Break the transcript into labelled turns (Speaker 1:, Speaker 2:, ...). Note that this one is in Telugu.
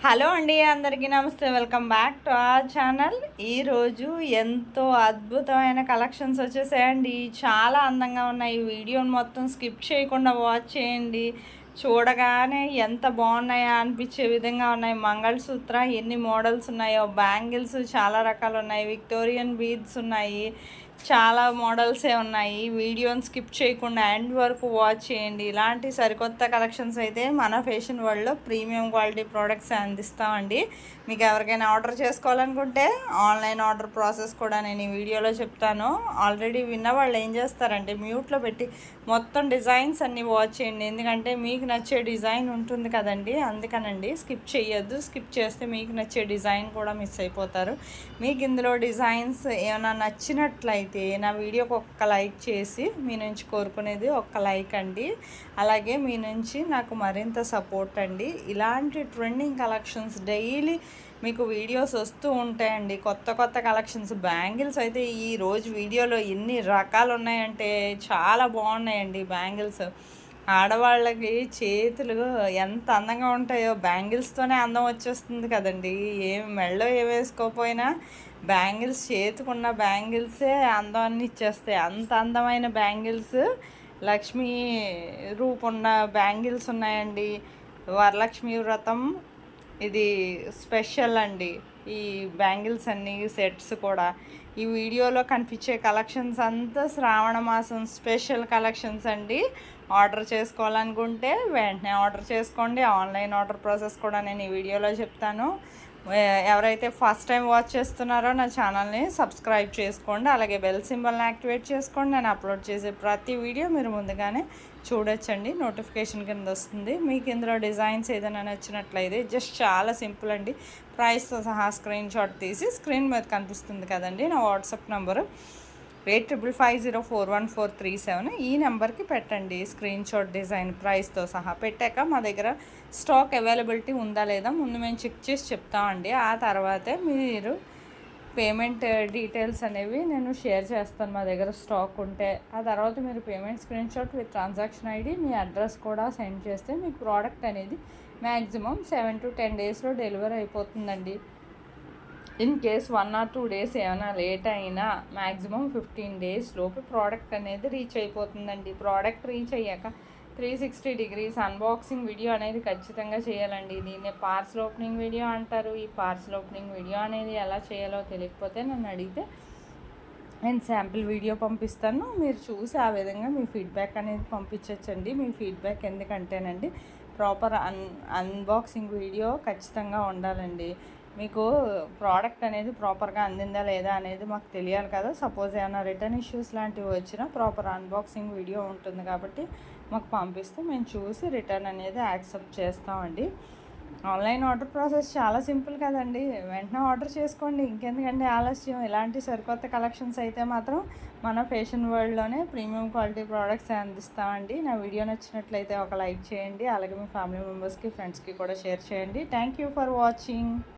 Speaker 1: హలో అండి, అందరికీ నమస్తే. Welcome back to our channel. ఈరోజు ఎంతో అద్భుతమైన కలెక్షన్స్ వచ్చేసాయండి. చాలా అందంగా ఉన్నాయి. ఈ వీడియోని మొత్తం స్కిప్ చేయకుండా వాచ్ చేయండి. చూడగానే ఎంత బాగున్నాయా అనిపించే విధంగా ఉన్నాయి. మంగళసూత్ర ఎన్ని మోడల్స్ ఉన్నాయో, బ్యాంగిల్స్ చాలా రకాలు ఉన్నాయి, విక్టోరియన్ బీడ్స్ ఉన్నాయి, చాలా మోడల్సే ఉన్నాయి. వీడియోని స్కిప్ చేయకుండా ఎండ్ వరకు వాచ్ చేయండి. ఇలాంటి సరికొత్త కలెక్షన్స్ అయితే మన ఫ్యాషన్ వరల్డ్లో ప్రీమియం క్వాలిటీ ప్రోడక్ట్స్ అందిస్తామండి. మీకు ఎవరికైనా ఆర్డర్ చేసుకోవాలనుకుంటే ఆన్లైన్ ఆర్డర్ ప్రాసెస్ కూడా నేను ఈ వీడియోలో చెప్తాను. ఆల్రెడీ విన్న వాళ్ళు ఏం చేస్తారంటే మ్యూట్లో పెట్టి మొత్తం డిజైన్స్ అన్నీ వాచ్ చేయండి. ఎందుకంటే మీకు నచ్చే డిజైన్ ఉంటుంది కదండి, అందుకనండి స్కిప్ చేయొద్దు. స్కిప్ చేస్తే మీకు నచ్చే డిజైన్ కూడా మిస్ అయిపోతారు. మీకు ఇందులో డిజైన్స్ ఏమైనా నచ్చినట్లయితే నా వీడియోకి ఒక్క లైక్ చేసి మీ నుంచి కోరుకునేది ఒక్క లైక్ అండి. అలాగే మీ నుంచి నాకు మరింత సపోర్ట్ అండి. ఇలాంటి ట్రెండింగ్ కలెక్షన్స్ డైలీ మీకు వీడియోస్ వస్తూ ఉంటాయండి. కొత్త కొత్త కలెక్షన్స్ బ్యాంగిల్స్ అయితే ఈ రోజు వీడియోలో ఎన్ని రకాలు ఉన్నాయంటే చాలా బాగున్నాయండి. బ్యాంగిల్స్ ఆడవాళ్ళకి చేతులు ఎంత అందంగా ఉంటాయో, బ్యాంగిల్స్తోనే అందం వచ్చేస్తుంది కదండి. మెడలో వేసుకోకపోయినా బ్యాంగిల్స్, చేతుకున్న బ్యాంగిల్సే అందాన్ని ఇచ్చేస్తాయి. అంత అందమైన బ్యాంగిల్స్, లక్ష్మీ రూపున్న బ్యాంగిల్స్ ఉన్నాయండి. వరలక్ష్మి వ్రతం ఇది స్పెషల్ అండి. ఈ బ్యాంగిల్స్ అన్నీ సెట్స్ కూడా ఈ వీడియోలో కనిపించే కలెక్షన్స్ అంతా శ్రావణ మాసం స్పెషల్ కలెక్షన్స్ అండి. ఆర్డర్ చేసుకోవాలనుకుంటే వెంటనే ఆర్డర్ చేసుకోండి. ఆన్లైన్ ఆర్డర్ ప్రాసెస్ కూడా నేను ఈ వీడియోలో చెప్తాను. ఎవరైతే ఫస్ట్ టైం వాచ్ చేస్తున్నారో నా ఛానల్ని సబ్స్క్రైబ్ చేసుకోండి. అలాగే బెల్ సింబల్ని యాక్టివేట్ చేసుకోండి. నేను అప్లోడ్ చేసే ప్రతి వీడియో మీరు ముందుగానే చూడొచ్చండి. నోటిఫికేషన్ కింద వస్తుంది. మీకు ఇందులో డిజైన్స్ ఏదైనా నచ్చినట్లయితే జస్ట్ చాలా సింపుల్ అండి. ప్రైస్తో సహా స్క్రీన్ షాట్ తీసి స్క్రీన్ మీద కనిపిస్తుంది కదండి నా వాట్సాప్ నెంబరు 8555041437. ఈ నెంబర్కి పెట్టండి స్క్రీన్ షాట్ డిజైన్ ప్రైస్తో సహా. పెట్టాక మా దగ్గర స్టాక్ అవైలబిలిటీ ఉందా లేదా ముందు మేము చెక్ చేసి చెప్తామండి. ఆ తర్వాతే మీరు పేమెంట్ డీటెయిల్స్ అనేవి నేను షేర్ చేస్తాను. మా దగ్గర స్టాక్ ఉంటే ఆ తర్వాత మీరు payment screen shot with transaction ID, me address కూడా సెండ్ చేస్తే మీకు ప్రోడక్ట్ అనేది మ్యాక్సిమం 7 to 10 డేస్లో డెలివరీ అయిపోతుందండి. ఇన్ కేస్ 1 or 2 డేస్ ఏమైనా లేట్ అయినా మ్యాక్సిమం 15 డేస్ లోపు ప్రోడక్ట్ అనేది రీచ్ అయిపోతుందండి. ప్రోడక్ట్ రీచ్ అయ్యాక 360 degrees అన్బాక్సింగ్ వీడియో అనేది ఖచ్చితంగా చేయాలండి. దీన్ని పార్సల్ ఓపెనింగ్ వీడియో అంటారు. ఈ పార్సల్ ఓపెనింగ్ వీడియో అనేది ఎలా చేయాలో తెలియకపోతే నన్ను అడిగితే నేను శాంపిల్ వీడియో పంపిస్తాను. మీరు చూసి ఆ విధంగా మీ ఫీడ్బ్యాక్ అనేది పంపించవచ్చండి. మీ ఫీడ్బ్యాక్ ఎందుకంటేనండి ప్రాపర్ అన్బాక్సింగ్ వీడియో ఖచ్చితంగా ఉండాలండి. మీకు ప్రోడక్ట్ అనేది ప్రాపర్గా అందిందా లేదా అనేది మాకు తెలియాలి కదా. సపోజ్ ఏమైనా రిటర్న్ ఇష్యూస్ లాంటివి వచ్చినా ప్రాపర్ అన్బాక్సింగ్ వీడియో ఉంటుంది కాబట్టి మాకు పంపిస్తే మేము చూసి రిటర్న్ అనేది యాక్సెప్ట్ చేస్తామండి. ఆన్లైన్ ఆర్డర్ ప్రాసెస్ చాలా సింపుల్ కదండి. వెంటనే ఆర్డర్ చేసుకోండి. ఇంకెందుకంటే ఆలస్యం. ఇలాంటి సరికొత్త కలెక్షన్స్ అయితే మాత్రం మన ఫ్యాషన్ వరల్డ్లోనే ప్రీమియం క్వాలిటీ ప్రోడక్ట్స్ అందిస్తామండి. నా వీడియో నచ్చినట్లయితే ఒక లైక్ చేయండి. అలాగే మీ ఫ్యామిలీ మెంబర్స్కి, ఫ్రెండ్స్కి కూడా షేర్ చేయండి. Thank you for watching.